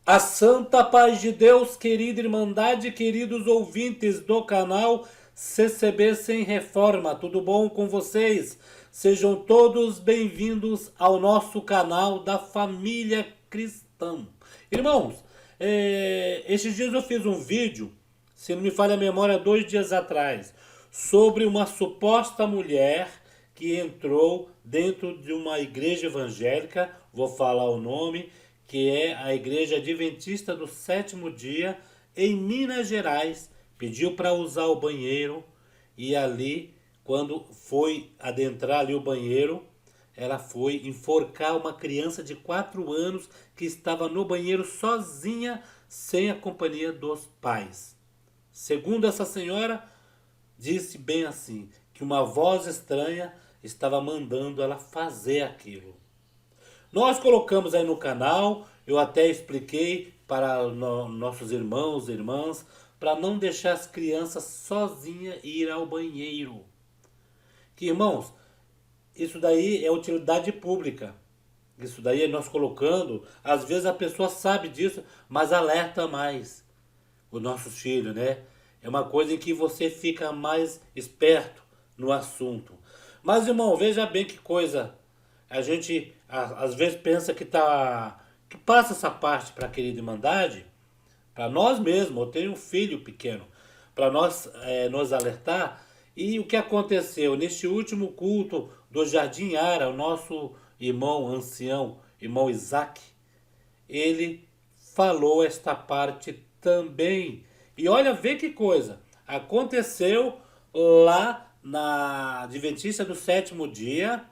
A santa paz de Deus, querida Irmandade, queridos ouvintes do canal CCB Sem Reforma, tudo bom com vocês? Sejam todos bem-vindos ao nosso canal da família cristã. Irmãos, estes dias eu fiz um vídeo, se não me falha a memória, 2 dias atrás, sobre uma suposta mulher que entrou dentro de uma igreja evangélica, vou falar o nome, que é a Igreja Adventista do Sétimo Dia, em Minas Gerais, pediu para usar o banheiro e ali, quando foi adentrar ali o banheiro, ela foi enforcar uma criança de 4 anos que estava no banheiro sozinha, sem a companhia dos pais. Segundo essa senhora, disse bem assim, que uma voz estranha estava mandando ela fazer aquilo. Nós colocamos aí no canal, eu até expliquei para nossos irmãos e irmãs, para não deixar as crianças sozinhas ir ao banheiro. Que irmãos, isso daí é utilidade pública. Isso daí é nós colocando, às vezes a pessoa sabe disso, mas alerta mais os nossos filhos, né? É uma coisa em que você fica mais esperto no assunto. Mas irmão, veja bem que coisa. A gente às vezes pensa que passa essa parte para a querida Irmandade, para nós mesmos. Eu tenho um filho pequeno, para nós nos alertar. E o que aconteceu neste último culto do Jardim Ara, o nosso irmão ancião, irmão Isaac, ele falou esta parte também. E olha, vê que coisa. Aconteceu lá na Adventista do Sétimo Dia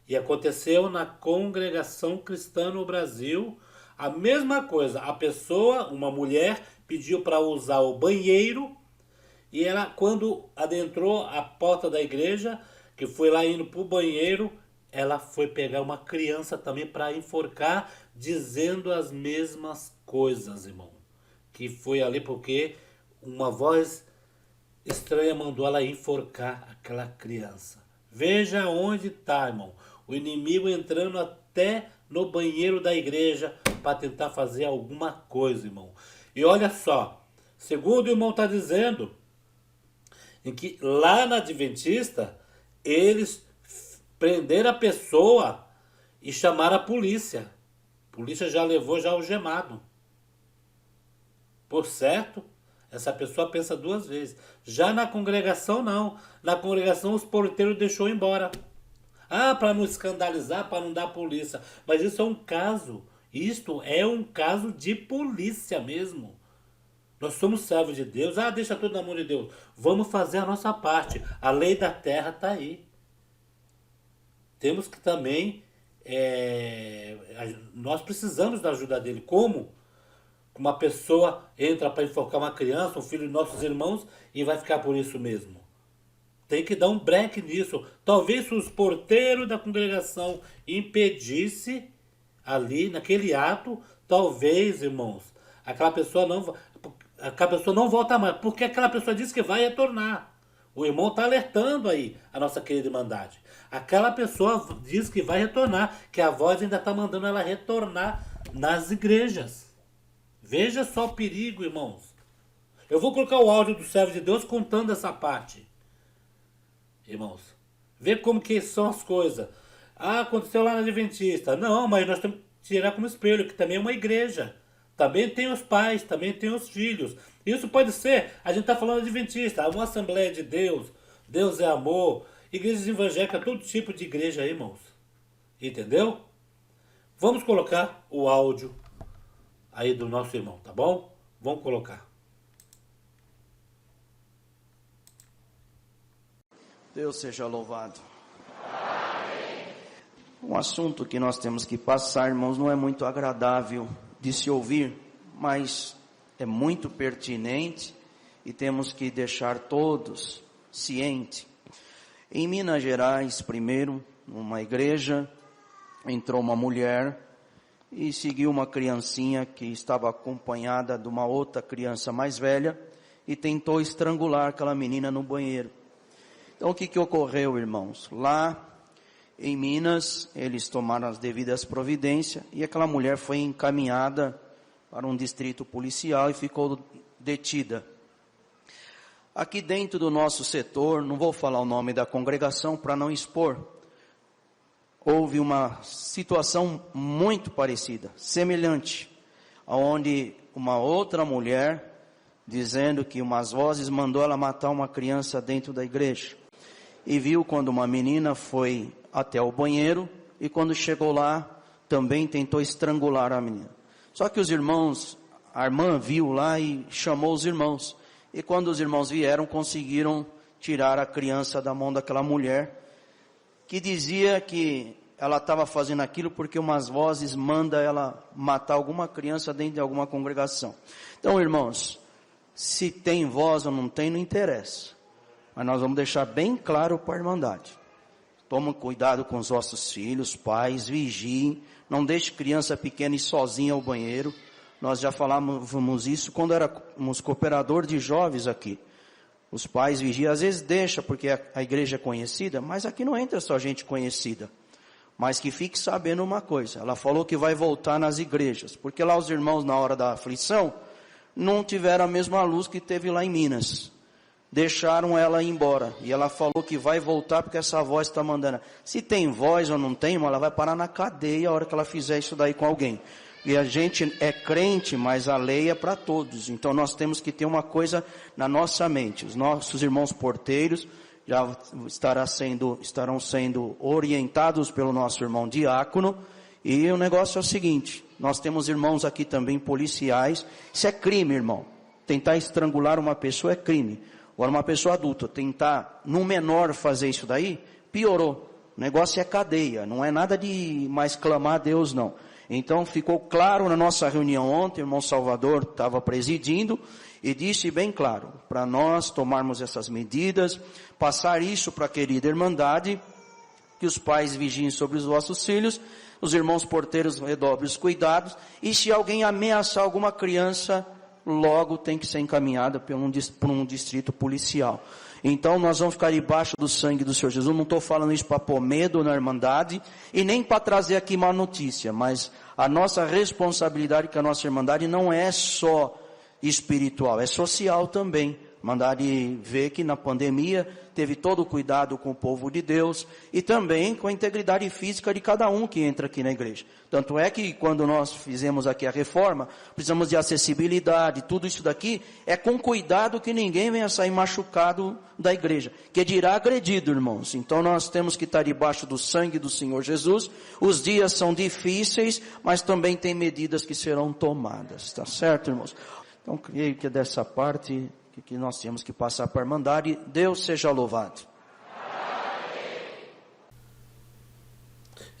e aconteceu na Congregação Cristã no Brasil. A mesma coisa. A pessoa, uma mulher, pediu para usar o banheiro e ela, quando adentrou a porta da igreja, que foi lá indo para o banheiro, ela foi pegar uma criança também para enforcar, dizendo as mesmas coisas, irmão. Que foi ali porque uma voz estranha mandou ela enforcar aquela criança. Veja onde está, irmão. O inimigo entrando até no banheiro da igreja para tentar fazer alguma coisa, irmão. E olha só, segundo o irmão está dizendo, em que lá na Adventista, eles prenderam a pessoa e chamaram a polícia. A polícia já levou já algemado. Por certo, essa pessoa pensa 2 vezes. Já na congregação, não. Na congregação, os porteiros deixou embora. Ah, para não escandalizar, para não dar polícia. Mas isso é um caso. Isto é um caso de polícia mesmo. Nós somos servos de Deus. Ah, deixa tudo na mão de Deus. Vamos fazer a nossa parte. A lei da terra está aí. Temos que também... nós precisamos da ajuda dele. Como? Uma pessoa entra para enforcar uma criança, um filho de nossos irmãos, e vai ficar por isso mesmo. Tem que dar um break nisso. Talvez se os porteiros da congregação impedisse ali, naquele ato, talvez, irmãos, aquela pessoa não volta mais, porque aquela pessoa disse que vai retornar. O irmão está alertando aí a nossa querida Irmandade. Aquela pessoa diz que vai retornar, que a voz ainda está mandando ela retornar nas igrejas. Veja só o perigo, irmãos. Eu vou colocar o áudio do servo de Deus contando essa parte. Irmãos, vê como que são as coisas. Ah, aconteceu lá na Adventista. Não, mas nós temos que tirar como espelho, que também é uma igreja. Também tem os pais, também tem os filhos. Isso pode ser, a gente está falando de Adventista, uma Assembleia de Deus, Deus é amor, igrejas evangélicas, todo tipo de igreja aí, irmãos. Entendeu? Vamos colocar o áudio aí do nosso irmão, tá bom? Vamos colocar. Deus seja louvado. Um assunto que nós temos que passar, irmãos, não é muito agradável de se ouvir, mas é muito pertinente e temos que deixar todos cientes. Em Minas Gerais, primeiro, numa igreja, entrou uma mulher e seguiu uma criancinha que estava acompanhada de uma outra criança mais velha e tentou estrangular aquela menina no banheiro. Então o que ocorreu, irmãos? Lá em Minas, eles tomaram as devidas providências e aquela mulher foi encaminhada para um distrito policial e ficou detida. Aqui dentro do nosso setor, não vou falar o nome da congregação para não expor, houve uma situação muito parecida, semelhante, onde uma outra mulher, dizendo que umas vozes mandou ela matar uma criança dentro da igreja. E viu quando uma menina foi até o banheiro e quando chegou lá, também tentou estrangular a menina. Só que os irmãos, a irmã viu lá e chamou os irmãos. E quando os irmãos vieram, conseguiram tirar a criança da mão daquela mulher, que dizia que ela estava fazendo aquilo porque umas vozes mandam ela matar alguma criança dentro de alguma congregação. Então, irmãos, se tem voz ou não tem, não interessa. Mas nós vamos deixar bem claro para a Irmandade. Toma cuidado com os vossos filhos, pais, vigiem. Não deixe criança pequena ir sozinha ao banheiro. Nós já falávamos isso quando éramos cooperador de jovens aqui. Os pais vigiam, às vezes deixa porque a igreja é conhecida, mas aqui não entra só gente conhecida. Mas que fique sabendo uma coisa, ela falou que vai voltar nas igrejas, porque lá os irmãos na hora da aflição não tiveram a mesma luz que teve lá em Minas. Deixaram ela ir embora, e ela falou que vai voltar porque essa voz está mandando. Se tem voz ou não tem, ela vai parar na cadeia a hora que ela fizer isso daí com alguém. E a gente é crente, mas a lei é para todos. Então nós temos que ter uma coisa na nossa mente. Os nossos irmãos porteiros já estarão sendo orientados pelo nosso irmão diácono. E o negócio é o seguinte, nós temos irmãos aqui também policiais. Isso é crime, irmão. Tentar estrangular uma pessoa é crime. Agora uma pessoa adulta tentar num menor fazer isso daí, piorou. O negócio é cadeia, não é nada de mais clamar a Deus não. Então ficou claro na nossa reunião ontem, o irmão Salvador estava presidindo e disse bem claro, para nós tomarmos essas medidas, passar isso para a querida Irmandade, que os pais vigiem sobre os vossos filhos, os irmãos porteiros redobrem os cuidados, e se alguém ameaçar alguma criança, logo tem que ser encaminhada por um distrito policial. Então nós vamos ficar debaixo do sangue do Senhor Jesus. Não estou falando isso para pôr medo na Irmandade e nem para trazer aqui má notícia, mas a nossa responsabilidade com a nossa Irmandade não é só espiritual, é social também. Irmandade vê que na pandemia teve todo o cuidado com o povo de Deus e também com a integridade física de cada um que entra aqui na igreja. Tanto é que quando nós fizemos aqui a reforma, precisamos de acessibilidade, tudo isso daqui é com cuidado que ninguém venha sair machucado da igreja, que dirá agredido, irmãos. Então nós temos que estar debaixo do sangue do Senhor Jesus. Os dias são difíceis, mas também tem medidas que serão tomadas, tá certo, irmãos? Então creio que dessa parte que nós temos que passar para a Irmandade. Deus seja louvado.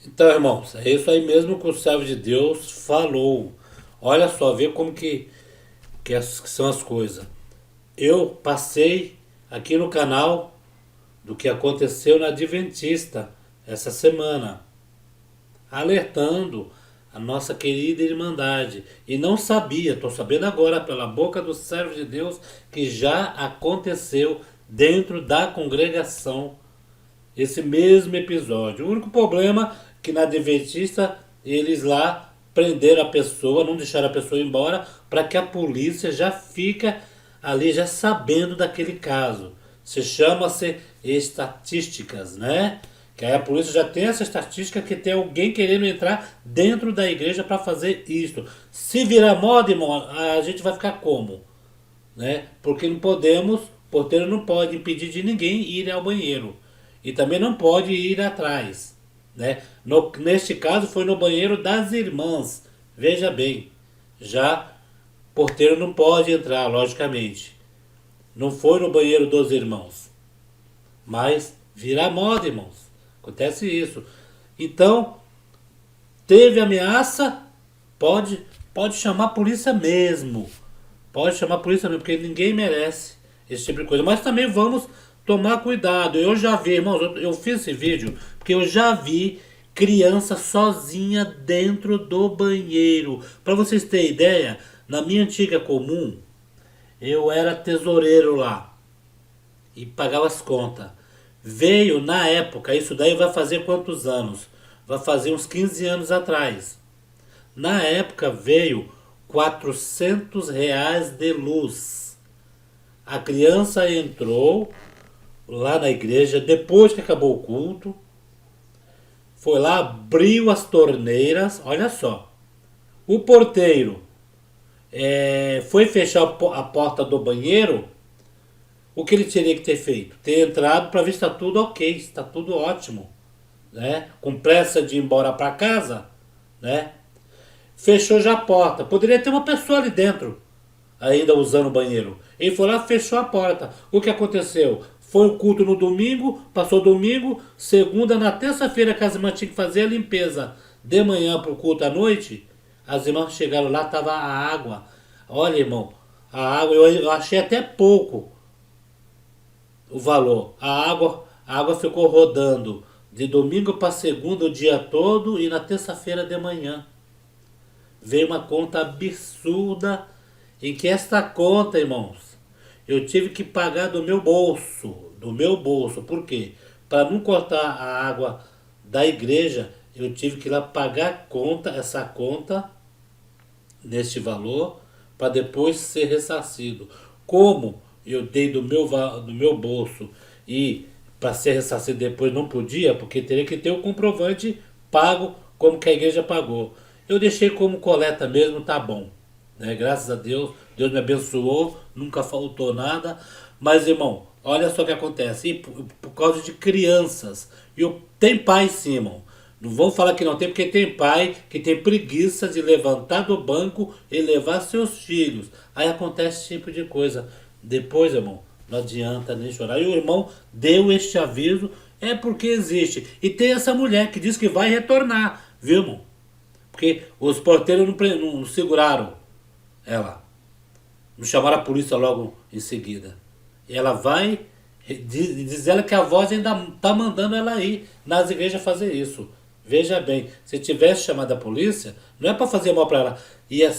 Então, irmãos, é isso aí mesmo que o servo de Deus falou. Olha só, vê como que são as coisas. Eu passei aqui no canal do que aconteceu na Adventista essa semana, alertando a nossa querida Irmandade. E não sabia, estou sabendo agora pela boca do servo de Deus, que já aconteceu dentro da congregação esse mesmo episódio. O único problema é que na Adventista eles lá prenderam a pessoa, não deixaram a pessoa ir embora, para que a polícia já fica ali já sabendo daquele caso. Chama-se estatísticas, né? Que aí a polícia já tem essa estatística que tem alguém querendo entrar dentro da igreja para fazer isso. Se virar moda, irmão, a gente vai ficar como? Né? Porque não podemos, o porteiro não pode impedir de ninguém ir ao banheiro. E também não pode ir atrás. Né? Neste caso foi no banheiro das irmãs. Veja bem, já o porteiro não pode entrar, logicamente. Não foi no banheiro dos irmãos. Mas virar moda, irmãos. Acontece isso. Então, teve ameaça, pode chamar a polícia mesmo. Pode chamar a polícia mesmo, porque ninguém merece esse tipo de coisa. Mas também vamos tomar cuidado. Eu já vi, irmãos, eu fiz esse vídeo porque eu já vi criança sozinha dentro do banheiro. Para vocês terem ideia, na minha antiga comum, eu era tesoureiro lá e pagava as contas. Veio na época, isso daí vai fazer quantos anos? Vai fazer uns 15 anos atrás. Na época veio R$ 400 de luz. A criança entrou lá na igreja, depois que acabou o culto, foi lá, abriu as torneiras, olha só. O porteiro foi fechar a porta do banheiro. O que ele teria que ter feito? Ter entrado para ver se está tudo ok, está tudo ótimo, né? Com pressa de ir embora para casa, né? Fechou já a porta. Poderia ter uma pessoa ali dentro, ainda usando o banheiro. Ele foi lá, fechou a porta. O que aconteceu? Foi o culto no domingo, passou domingo, segunda, na terça-feira que as irmãs tinham que fazer a limpeza de manhã para o culto à noite. As irmãs chegaram lá, estava a água. Olha, irmão, a água, eu achei até pouco o valor. A água ficou rodando de domingo para segunda o dia todo e na terça-feira de manhã. Veio uma conta absurda, em que esta conta, irmãos, eu tive que pagar do meu bolso. Do meu bolso. Por quê? Para não cortar a água da igreja, eu tive que ir lá pagar a conta, essa conta, neste valor, para depois ser ressarcido. Como eu dei do meu bolso e para ser ressarcido depois não podia, porque teria que ter o comprovante pago como que a igreja pagou. Eu deixei como coleta mesmo, tá bom. Né? Graças a Deus, Deus me abençoou, nunca faltou nada. Mas, irmão, olha só o que acontece. E por causa de crianças. Tem pai sim, irmão. Não vou falar que não tem, porque tem pai que tem preguiça de levantar do banco e levar seus filhos. Aí acontece esse tipo de coisa. Depois, irmão, não adianta nem chorar. E o irmão deu este aviso, é porque existe. E tem essa mulher que diz que vai retornar, viu, irmão? Porque os porteiros não seguraram ela. Não chamaram a polícia logo em seguida. E ela vai, diz ela que a voz ainda está mandando ela ir nas igrejas fazer isso. Veja bem, se tivesse chamado a polícia, não é para fazer mal para ela, ia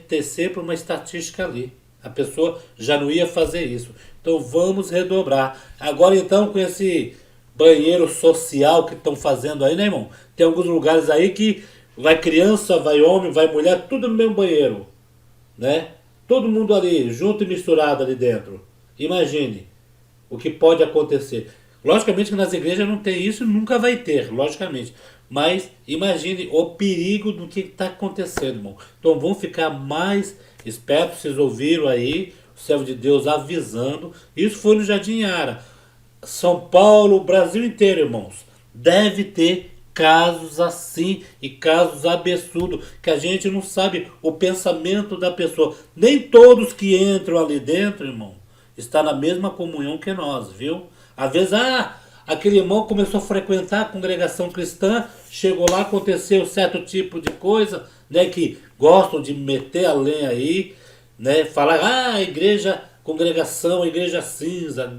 ter sempre uma estatística ali. A pessoa já não ia fazer isso. Então vamos redobrar. Agora então com esse banheiro social que estão fazendo aí, né, irmão? Tem alguns lugares aí que vai criança, vai homem, vai mulher, tudo no mesmo banheiro, né? Todo mundo ali, junto e misturado ali dentro. Imagine o que pode acontecer. Logicamente que nas igrejas não tem isso, nunca vai ter, logicamente. Mas imagine o perigo do que está acontecendo, irmão. Então vamos ficar mais espertos. Vocês ouviram aí o servo de Deus avisando. Isso foi no Jardim Ara. São Paulo, o Brasil inteiro, irmãos. Deve ter casos assim e casos absurdos que a gente não sabe o pensamento da pessoa. Nem todos que entram ali dentro, irmão, está na mesma comunhão que nós, viu? Às vezes, aquele irmão começou a frequentar a congregação cristã, chegou lá, aconteceu certo tipo de coisa, né, que gostam de meter a lenha aí, né, falar, igreja, congregação, igreja cinza,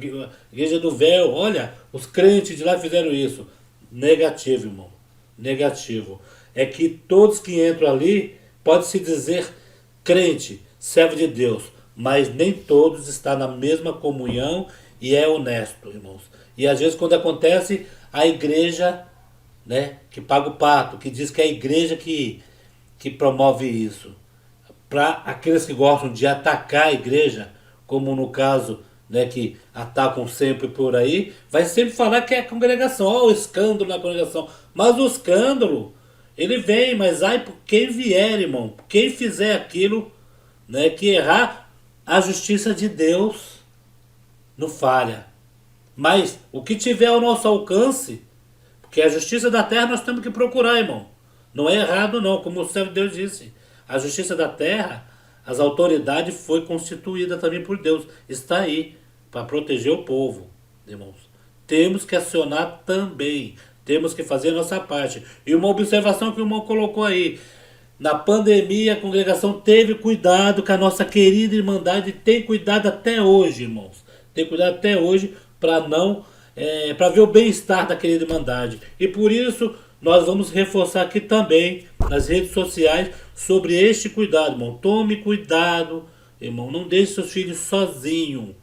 igreja do véu, olha, os crentes de lá fizeram isso. Negativo, irmão, negativo. É que todos que entram ali, pode-se dizer crente, servo de Deus, mas nem todos estão na mesma comunhão e é honesto, irmãos. E às vezes quando acontece, a igreja, né, que paga o pato, que diz que é a igreja que promove isso. Para aqueles que gostam de atacar a igreja, como no caso, né, que atacam sempre por aí, vai sempre falar que é a congregação, o escândalo na congregação. Mas o escândalo, ele vem, mas ai por quem vier, irmão, quem fizer aquilo, né, que errar, a justiça de Deus não falha. Mas o que tiver ao nosso alcance, porque a justiça da terra nós temos que procurar, irmão. Não é errado não, como o servo de Deus disse. A justiça da terra, as autoridades foi constituída também por Deus. Está aí para proteger o povo, irmãos. Temos que acionar também. Temos que fazer a nossa parte. E uma observação que o irmão colocou aí. Na pandemia, a congregação teve cuidado com a nossa querida Irmandade. Tem cuidado até hoje, irmãos. Tem cuidado até hoje para não... para ver o bem-estar da querida Irmandade. E por isso, nós vamos reforçar aqui também, nas redes sociais, sobre este cuidado, irmão. Tome cuidado, irmão. Não deixe seus filhos sozinhos.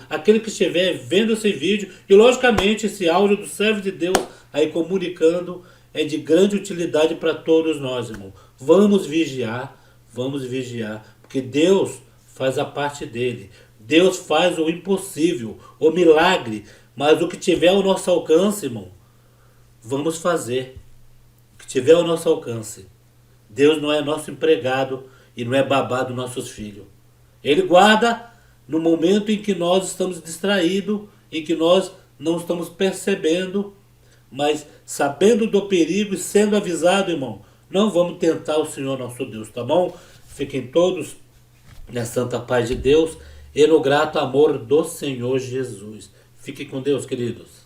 Aquele que estiver vendo esse vídeo, e logicamente esse áudio do servo de Deus aí comunicando, é de grande utilidade para todos nós, irmão. Vamos vigiar, vamos vigiar, porque Deus faz a parte dele. Deus faz o impossível, o milagre, mas o que tiver ao nosso alcance, irmão, vamos fazer. O que tiver ao nosso alcance. Deus não é nosso empregado e não é babá dos nossos filhos. Ele guarda no momento em que nós estamos distraídos, em que nós não estamos percebendo, mas sabendo do perigo e sendo avisado, irmão, não vamos tentar o Senhor nosso Deus, tá bom? Fiquem todos na santa paz de Deus e no grato amor do Senhor Jesus. Fiquem com Deus, queridos.